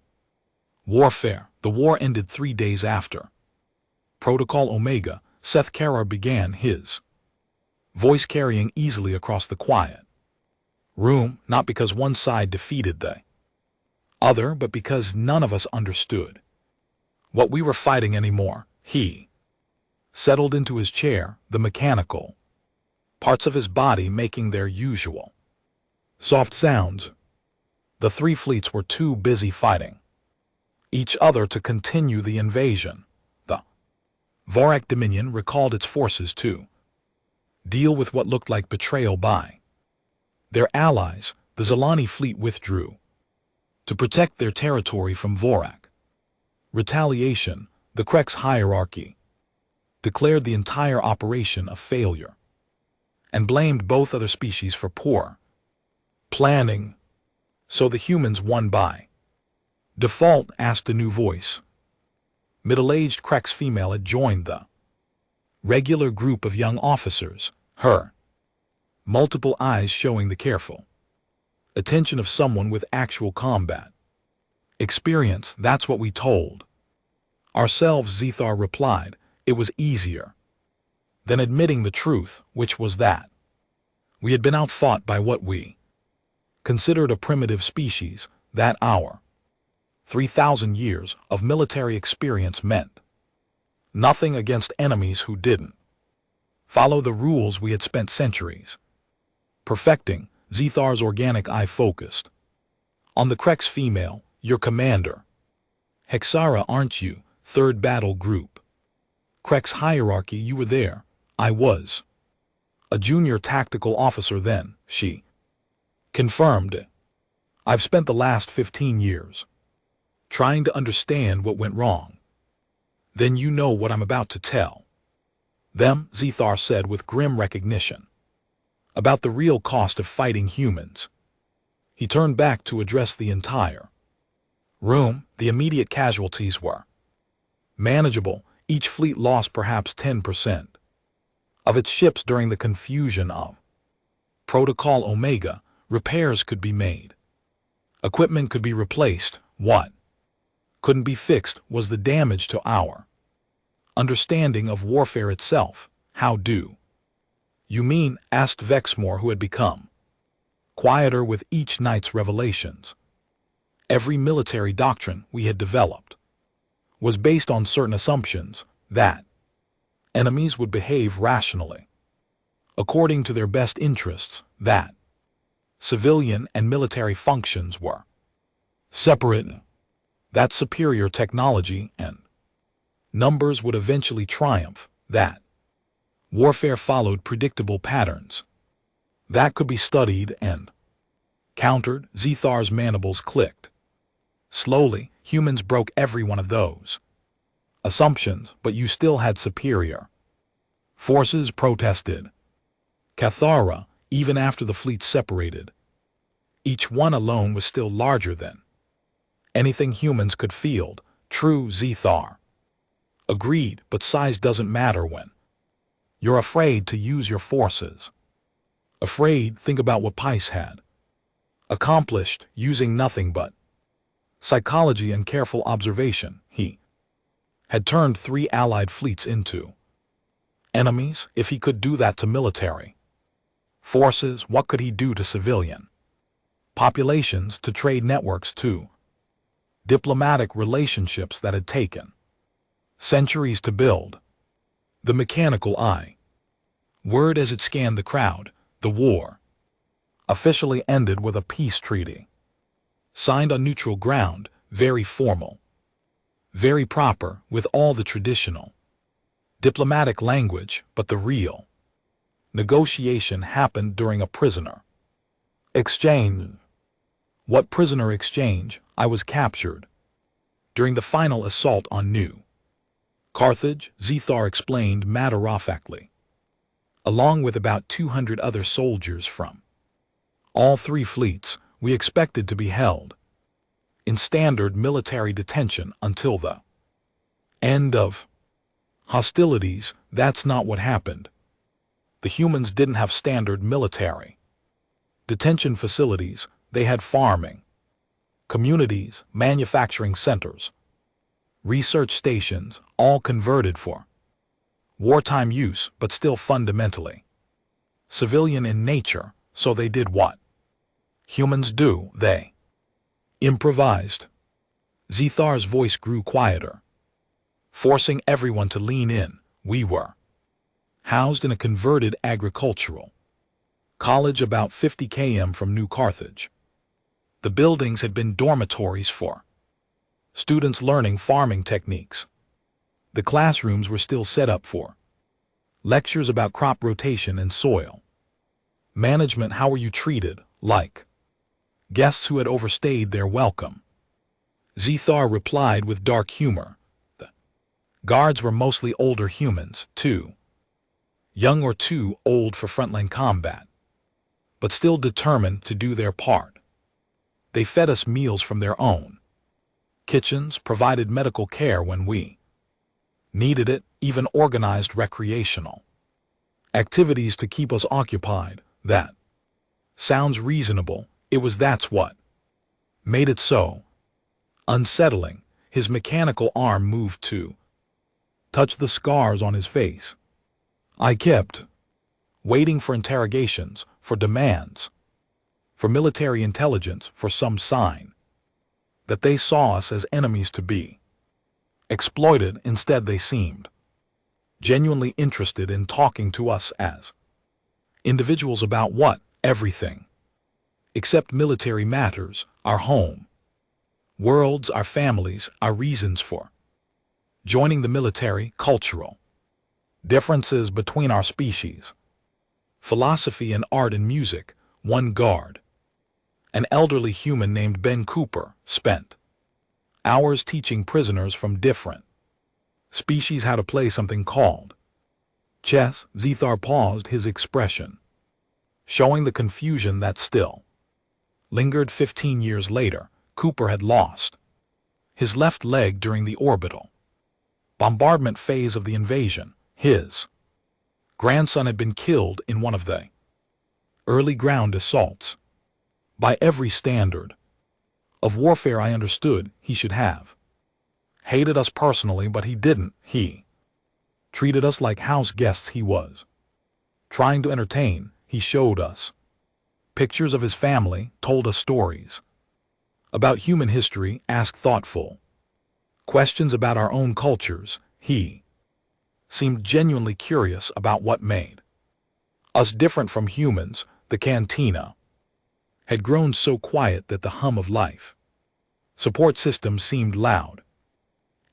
warfare. The war ended 3 days after Protocol Omega. Seth Kara began, his voice carrying easily across the quiet room, not because one side defeated the other, but because none of us understood what we were fighting anymore. He settled into his chair, the mechanical parts of his body making their usual soft sounds. The three fleets were too busy fighting each other to continue the invasion. The Vorak Dominion recalled its forces to deal with what looked like betrayal by their allies. The Zalani fleet withdrew to protect their territory from Vorak retaliation. The Krex hierarchy declared the entire operation a failure and blamed both other species for poor planning. So the humans won by default, asked a new voice. Middle-aged Krex female had joined the regular group of young officers, her multiple eyes showing the careful attention of someone with actual combat experience. That's what we told ourselves, Zethar replied. It was easier than admitting the truth, which was that we had been outfought by what we considered a primitive species. That our 3,000 years of military experience meant nothing against enemies who didn't follow the rules we had spent centuries perfecting. Zethar's organic eye focused on the Krex female. Your commander, Hexara, aren't you? Third battle group. Krex hierarchy. You were there. I was a junior tactical officer then, she confirmed. I've spent the last 15 years trying to understand what went wrong. Then you know what I'm about to tell them, Zethar said with grim recognition, about the real cost of fighting humans. He turned back to address the entire room. The immediate casualties were manageable. Each fleet lost perhaps 10% of its ships during the confusion of Protocol Omega. Repairs could be made. Equipment could be replaced. What couldn't be fixed was the damage to our understanding of warfare itself. How do you mean? Asked Vexmore, who had become quieter with each night's revelations. Every military doctrine we had developed was based on certain assumptions that enemies would behave rationally, according to their best interests, that civilian and military functions were separate. That superior technology and numbers would eventually triumph, that warfare followed predictable patterns that could be studied and countered. Zethar's mandibles clicked. Slowly, humans broke every one of those assumptions, but you still had superior forces protested. Cathara, even after the fleet separated, each one alone was still larger than anything humans could field. True, Zethar agreed, but size doesn't matter when you're afraid to use your forces. Afraid, think about what Pice had accomplished using nothing but psychology and careful observation. He had turned 3 allied fleets into enemies. If he could do that to military forces, what could he do to civilian populations, to trade networks, to diplomatic relationships that had taken centuries to build? The mechanical eye word as it scanned the crowd. The war officially ended with a peace treaty signed on neutral ground, very formal, very proper, with all the traditional diplomatic language, but the real negotiation happened during a prisoner exchange. What prisoner exchange? I was captured during the final assault on New Carthage, Zethar explained matter-of-factly, along with about 200 other soldiers from all 3 fleets. We expected to be held in standard military detention until the end of hostilities. That's not what happened. The humans didn't have standard military detention facilities. They had farming communities, manufacturing centers, research stations, all converted for wartime use, but still fundamentally civilian in nature. So they did what humans do. They improvised. Zethar's voice grew quieter, forcing everyone to lean in. We were housed in a converted agricultural college about 50 km from New Carthage. The buildings had been dormitories for students learning farming techniques. The classrooms were still set up for lectures about crop rotation and soil management. How were you treated? Like guests who had overstayed their welcome? Zethar replied with dark humor. The guards were mostly older humans, too young or too old for frontline combat, but still determined to do their part. They fed us meals from their own kitchens, provided medical care when we needed it, even organized recreational activities to keep us occupied. That sounds reasonable. That's what made it so unsettling. His mechanical arm moved to touch the scars on his face. I kept waiting for interrogations, for demands, for military intelligence, for some sign that they saw us as enemies to be exploited. Instead, they seemed genuinely interested in talking to us as individuals about what? Everything except military matters, our home worlds, our families, our reasons for joining the military, cultural differences between our species, philosophy and art and music. One guard, an elderly human named Ben Cooper, spent hours teaching prisoners from different species how to play something called chess. Zethar paused, his expression showing the confusion that still lingered. 15 years later, Cooper had lost his left leg during the orbital bombardment phase of the invasion. His grandson had been killed in one of the early ground assaults. By every standard of warfare I understood, he should have hated us personally, but he didn't. He treated us like house guests. He was trying to entertain. He showed us pictures of his family, told us stories about human history, asked thoughtful questions about our own cultures. He seemed genuinely curious about what made us different from humans. The cantina had grown so quiet that the hum of life Support systems seemed loud.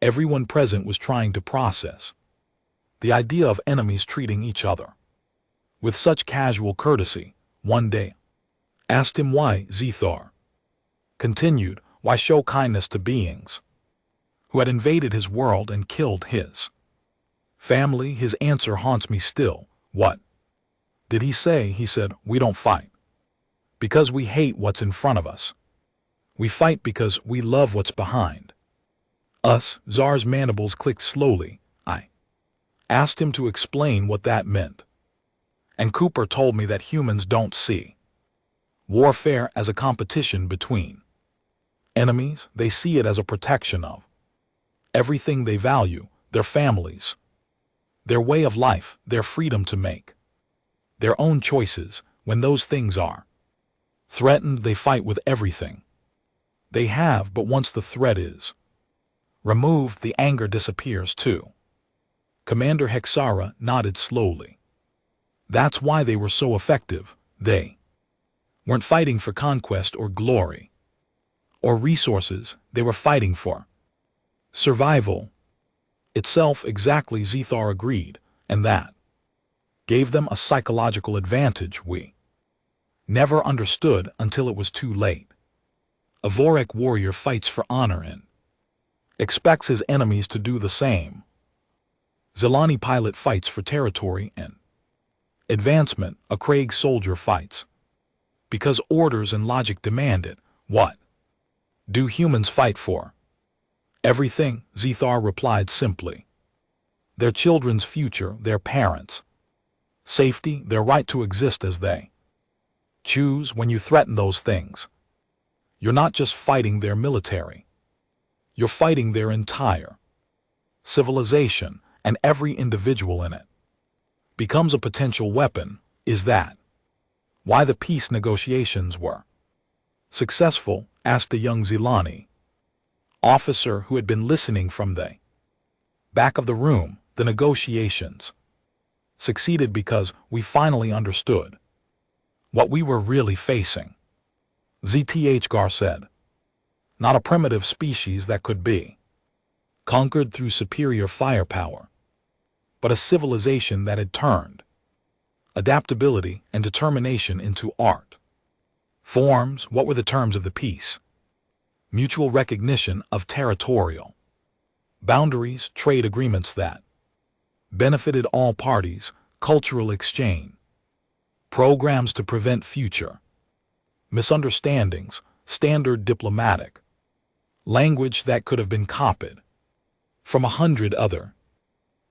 Everyone present was trying to process the idea of enemies treating each other with such casual courtesy. One day, asked him why. Zethar continued, why show kindness to beings who had invaded his world and killed his family? His answer haunts me still. What did he say? He said, we don't fight because we hate what's in front of us. We fight because we love what's behind us. Czar's mandibles clicked slowly. I asked him to explain what that meant, and Cooper told me that humans don't see warfare as a competition between enemies. They see it as a protection of everything they value, their families, their way of life, their freedom to make their own choices. When those things are threatened, they fight with everything they have, but once the threat is removed, the anger disappears too. Commander Hexara nodded slowly. That's why they were so effective. They weren't fighting for conquest or glory or resources. They were fighting for survival itself. Exactly, Zethar agreed, and that gave them a psychological advantage we never understood until it was too late. A Vorek warrior fights for honor and expects his enemies to do the same. Zelani pilot fights for territory and advancement. A Krieg soldier fights because orders and logic demand it. What do humans fight for? Everything, Zethar replied simply. Their children's future, their parents' safety, their right to exist as they choose. When you threaten those things, you're not just fighting their military. You're fighting their entire civilization, and every individual in it becomes a potential weapon. Is that why the peace negotiations were successful? Asked a young Zelani officer who had been listening from the back of the room. The negotiations succeeded because we finally understood what we were really facing, Zthgar said. Not a primitive species that could be conquered through superior firepower, but a civilization that had turned adaptability and determination into art forms. What were the terms of the peace? Mutual recognition of territorial boundaries, trade agreements that benefited all parties, cultural exchange, programs to prevent future misunderstandings, standard diplomatic language that could have been copied from 100 other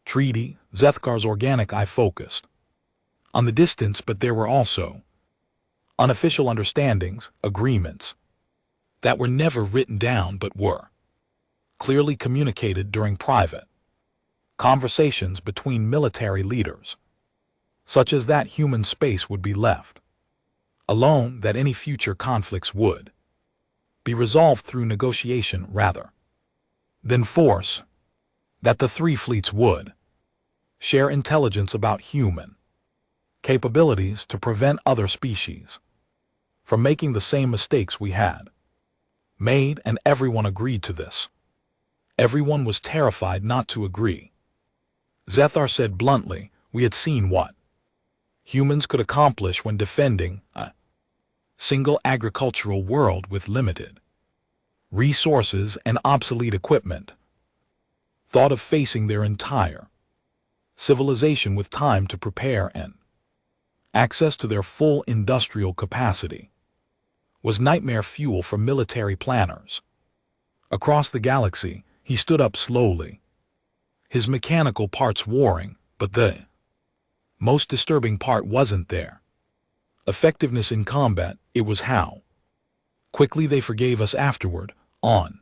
treaty. Zethgar's organic eye focused on the distance, but there were also unofficial understandings, agreements that were never written down but were clearly communicated during private conversations between military leaders, such as that human space would be left alone, that any future conflicts would be resolved through negotiation rather than force, that the three fleets would share intelligence about human capabilities to prevent other species from making the same mistakes we had made, and everyone agreed to this. Everyone was terrified not to agree. Zethar said bluntly, we had seen what humans could accomplish when defending a single agricultural world with limited resources and obsolete equipment. Thought of facing their entire civilization with time to prepare and access to their full industrial capacity was nightmare fuel for military planners. Across the galaxy, he stood up slowly, his mechanical parts warring, but the most disturbing part wasn't their effectiveness in combat, it was how quickly they forgave us afterward. On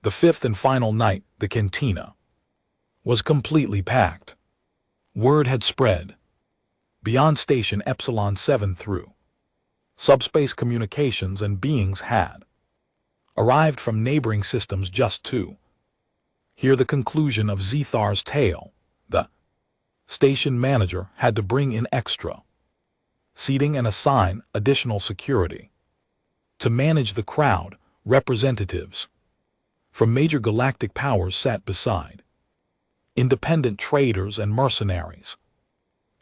the fifth and final night, the cantina was completely packed. Word had spread beyond Station Epsilon 7 through subspace communications, and beings had arrived from neighboring systems just to hear the conclusion of Zethar's tale. The station manager had to bring in extra seating and assign additional security to manage the crowd. Representatives from major galactic powers sat beside. Independent traders and mercenaries.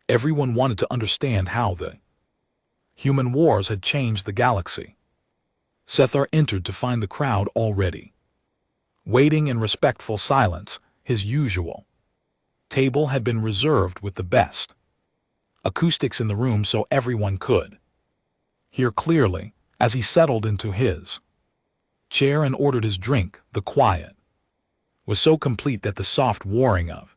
Everyone wanted to understand how the human wars had changed the galaxy. Sethar entered to find the crowd already waiting in respectful silence. His usual table had been reserved with the best acoustics in the room so everyone could hear clearly. As he settled into his chair and ordered his drink, the quiet was so complete that the soft whirring of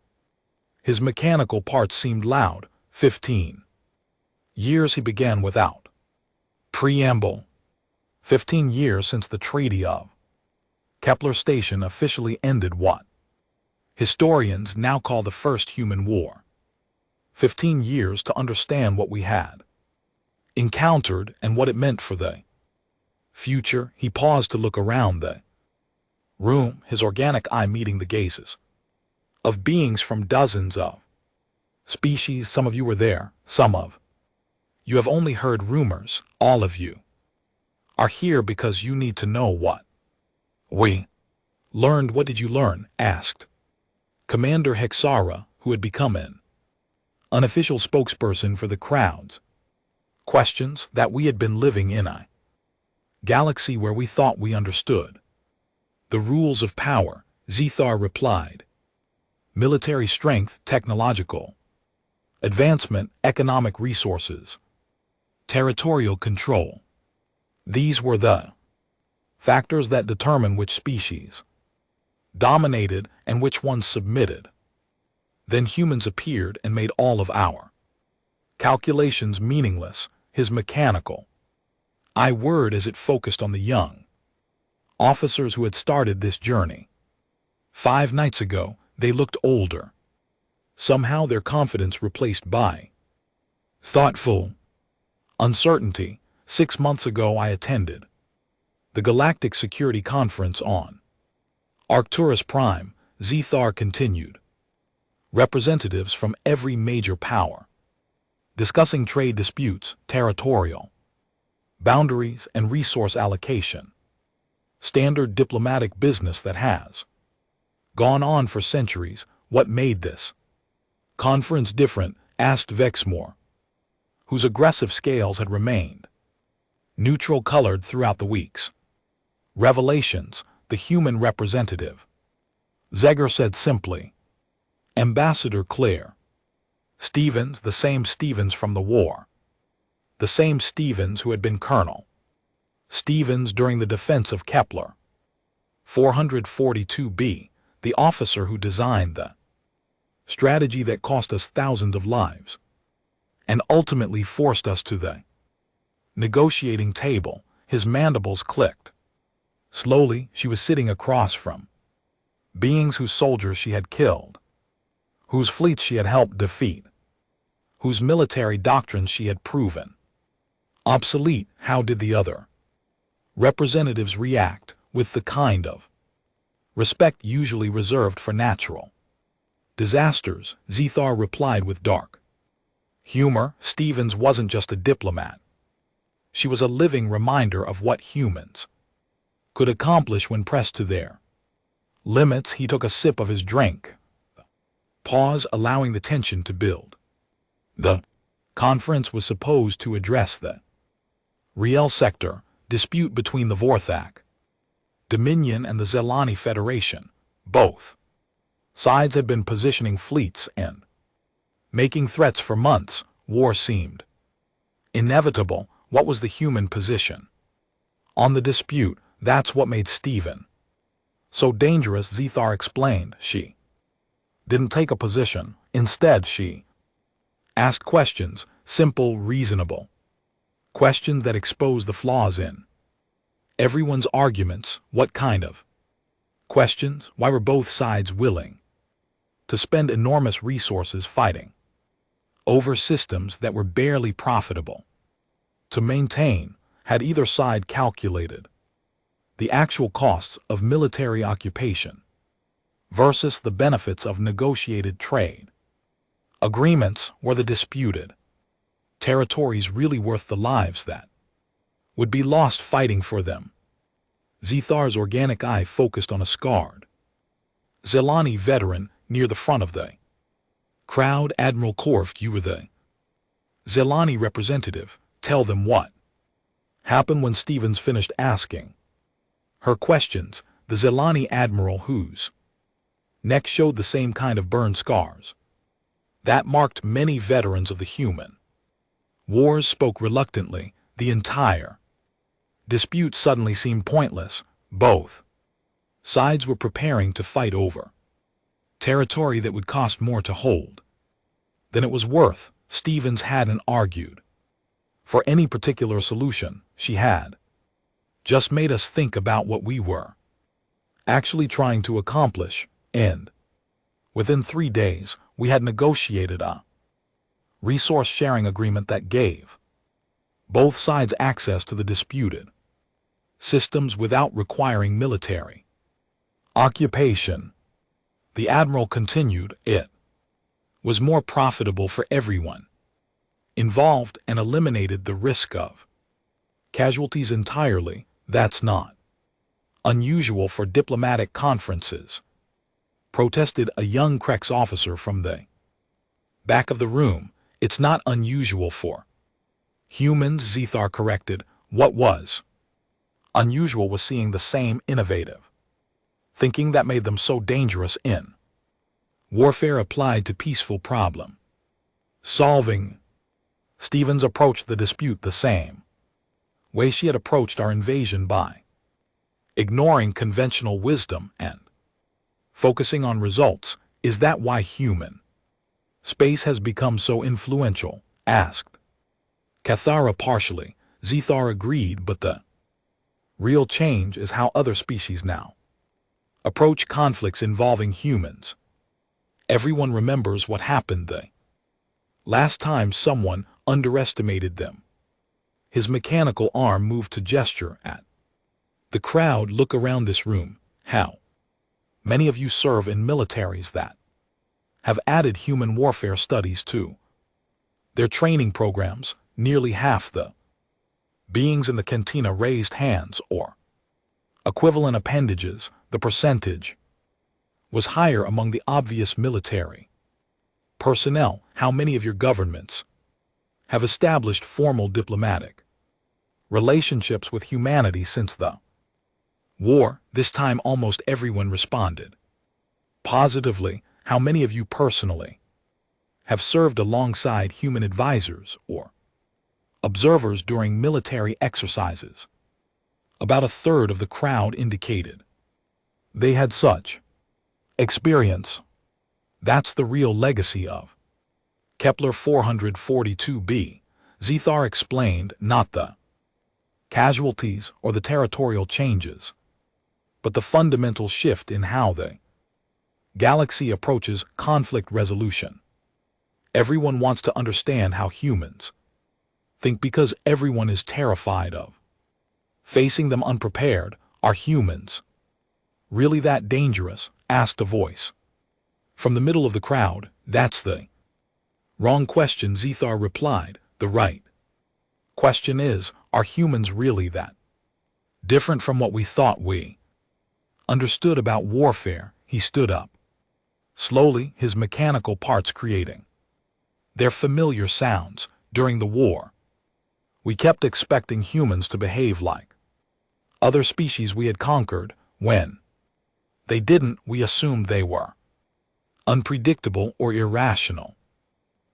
his mechanical parts seemed loud. 15 years, he began without preamble. 15 years since the Treaty of Kepler Station officially ended what historians now call the First Human War. 15 years to understand what we had encountered and what it meant for the future. He paused to look around the room, his organic eye meeting the gazes of beings from dozens of species. Some of you were there, some of you have only heard rumors. All of you are here because you need to know what we learned. What did you learn? Asked Commander Hexara, who had become an unofficial spokesperson for the crowds. Questions that we had been living in a galaxy where we thought we understood the rules of power. Zethar replied. Military strength, technological advancement, economic resources, territorial control. These were the factors that determine which species dominated and which ones submitted. Then humans appeared and made all of our calculations meaningless. His mechanical eye whirred as it focused on the young officers who had started this journey 5 nights ago. They looked older. Somehow their confidence replaced by thoughtful uncertainty. 6 months ago I attended the Galactic Security Conference on Arcturus Prime. Zethar continued. Representatives from every major power discussing trade disputes, territorial boundaries, and resource allocation. Standard diplomatic business that has gone on for centuries. What made this conference different? Asked Vexmore, whose aggressive scales had remained neutral-colored throughout the weeks. Revelations, the human representative. Zeger said simply. Ambassador Claire Stevens, the same Stevens from the war. The same Stevens who had been Colonel Stevens during the defense of Kepler 442b, the officer who designed the strategy that cost us thousands of lives and ultimately forced us to the negotiating table. His mandibles clicked. Slowly, she was sitting across from beings whose soldiers she had killed, whose fleets she had helped defeat, whose military doctrines she had proven obsolete. How did the other representatives react? With the kind of respect usually reserved for natural disasters. Zethar replied with dark humor. Stevens wasn't just a diplomat. She was a living reminder of what humans could accomplish when pressed to their limits. He took a sip of his drink. Pause, allowing the tension to build. The conference was supposed to address the Riel sector dispute between the Vorthak Dominion and the Zelani Federation. Both sides had been positioning fleets and making threats for months. War seemed inevitable. What was the human position on the dispute? That's what made Stephen so dangerous. Zethar explained. She didn't take a position. Instead, she asked questions, simple, reasonable questions that exposed the flaws in everyone's arguments. What kind of questions? Why were both sides willing to spend enormous resources fighting over systems that were barely profitable to maintain? Had either side calculated the actual costs of military occupation versus the benefits of negotiated trade agreements? Were the disputed territories really worth the lives that would be lost fighting for them? Zethar's organic eye focused on a scarred Zelani veteran near the front of the crowd. Admiral Korft, you were the Zelani representative. Tell them what happened. When Stevens finished asking her questions, the Zelani admiral, whose neck showed the same kind of burn scars that marked many veterans of the human wars, spoke reluctantly. The entire dispute suddenly seemed pointless. Both sides were preparing to fight over territory that would cost more to hold than it was worth. Stevens hadn't argued for any particular solution. She had just made us think about what we were actually trying to accomplish, and within 3 days we had negotiated a resource-sharing agreement that gave both sides access to the disputed systems without requiring military occupation. The admiral continued. It was more profitable for everyone involved and eliminated the risk of casualties entirely. That's not unusual for diplomatic conferences, protested a young Krex officer from the back of the room. It's not unusual for humans, Zethar corrected. What was unusual was seeing the same innovative thinking that made them so dangerous in warfare applied to peaceful problem solving. Stevens approached the dispute the same way she had approached our invasion, by ignoring conventional wisdom and focusing on results. Is that why human space has become so influential? Asked Cathara partially. Zethar agreed, but the real change is how other species now approach conflicts involving humans. Everyone remembers what happened the last time someone underestimated them. His mechanical arm moved to gesture at the crowd. Look around this room. How many of you serve in militaries that have added human warfare studies to their training programs? Nearly half the beings in the cantina raised hands or equivalent appendages. The percentage was higher among the obvious military personnel. How many of your governments have established formal diplomatic relationships with humanity since the war? This time almost everyone responded positively. How many of you personally have served alongside human advisors or observers during military exercises? About a third of the crowd indicated they had such experience. That's the real legacy of Kepler 442b, Zethar explained, not the casualties or the territorial changes, but the fundamental shift in how the galaxy approaches conflict resolution. Everyone wants to understand how humans think because everyone is terrified of facing them unprepared. Are humans really that dangerous? Asked a voice from the middle of the crowd. That's the wrong question, Zethar replied. The right question is, are humans really that different from what we thought we understood about warfare? He stood up slowly, his mechanical parts creating their familiar sounds. During the war, we kept expecting humans to behave like other species we had conquered. When they didn't, we assumed they were unpredictable or irrational.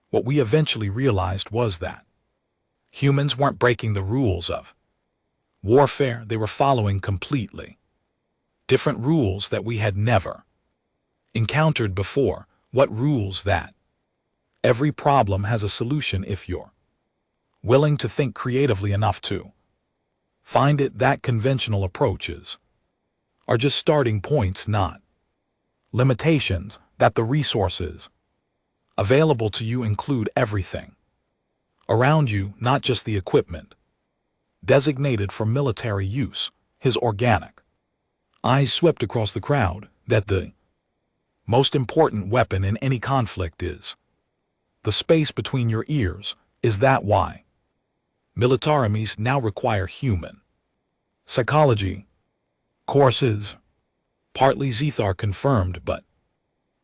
What we eventually realized was that humans weren't breaking the rules of warfare. They were following completely different rules that we had never encountered before. What rules? That every problem has a solution if you're willing to think creatively enough to find it. That conventional approaches are just starting points, not limitations. That the resources available to you include everything around you, not just the equipment designated for military use. His organic eyes swept across the crowd. That the most important weapon in any conflict is the space between your ears. Is that why military armies now require human psychology Courses. Partly Zethar confirmed, but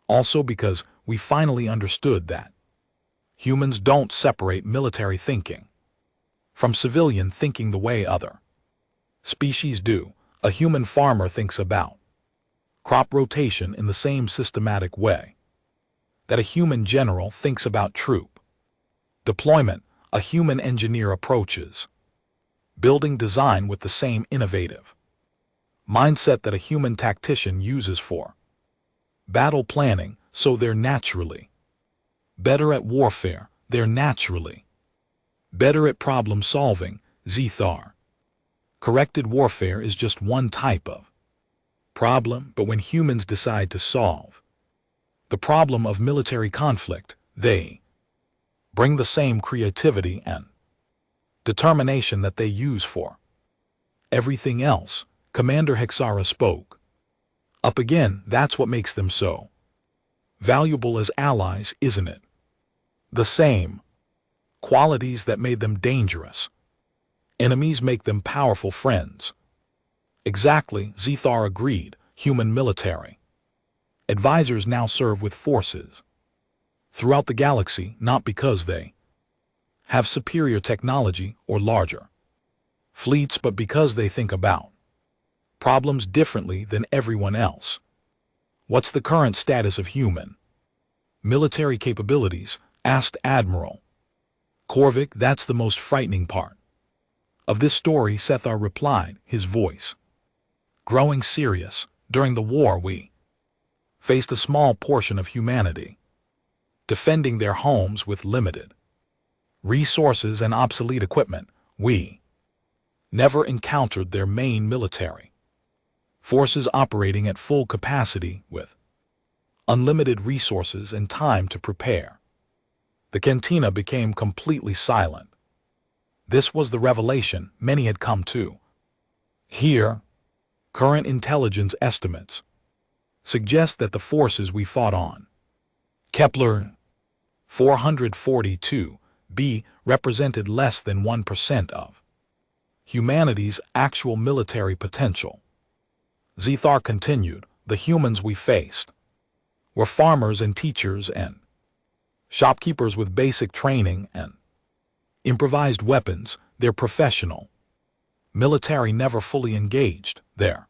also because we finally understood that humans don't separate military thinking from civilian thinking the way other species do. A human farmer thinks about crop rotation in the same systematic way that a human general thinks about troop deployment. A human engineer approaches building design with the same innovative mindset that a human tactician uses for battle planning, so they're naturally better at warfare, they're naturally better at problem solving. Zethar. Corrected warfare is just one type of problem, but when humans decide to solve the problem of military conflict, they bring the same creativity and determination that they use for everything else. Commander Hexara spoke up again. That's what makes them so valuable as allies, isn't it? The same qualities that made them dangerous enemies make them powerful friends. Exactly, Zethar agreed. Human military advisors now serve with forces throughout the galaxy, not because they have superior technology or larger fleets, but because they think about problems differently than everyone else. What's the current status of human military capabilities? Asked Admiral Korvik. That's the most frightening part of this story, Zethar replied, his voice growing serious. During the war, we faced a small portion of humanity defending their homes with limited resources and obsolete equipment. We never encountered their main military forces operating at full capacity with unlimited resources and time to prepare. The cantina became completely silent. This was the revelation many had come to. Here, current intelligence estimates suggest that the forces we fought on Kepler 442b represented less than 1% of humanity's actual military potential. Zethar continued, the humans we faced were farmers and teachers and shopkeepers with basic training and improvised weapons. Their professional military never fully engaged. Their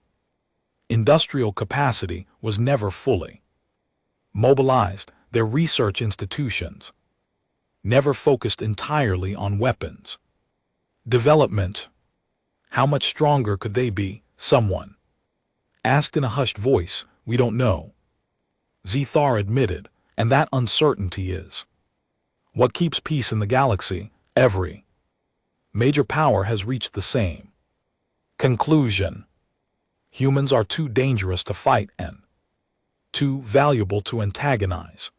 industrial capacity was never fully mobilized. Their research institutions never focused entirely on weapons development. How much stronger could they be? Someone asked in a hushed voice. We don't know, Zethar admitted, and that uncertainty is what keeps peace in the galaxy. Every major power has reached the same conclusion. Humans are too dangerous to fight and too valuable to antagonize.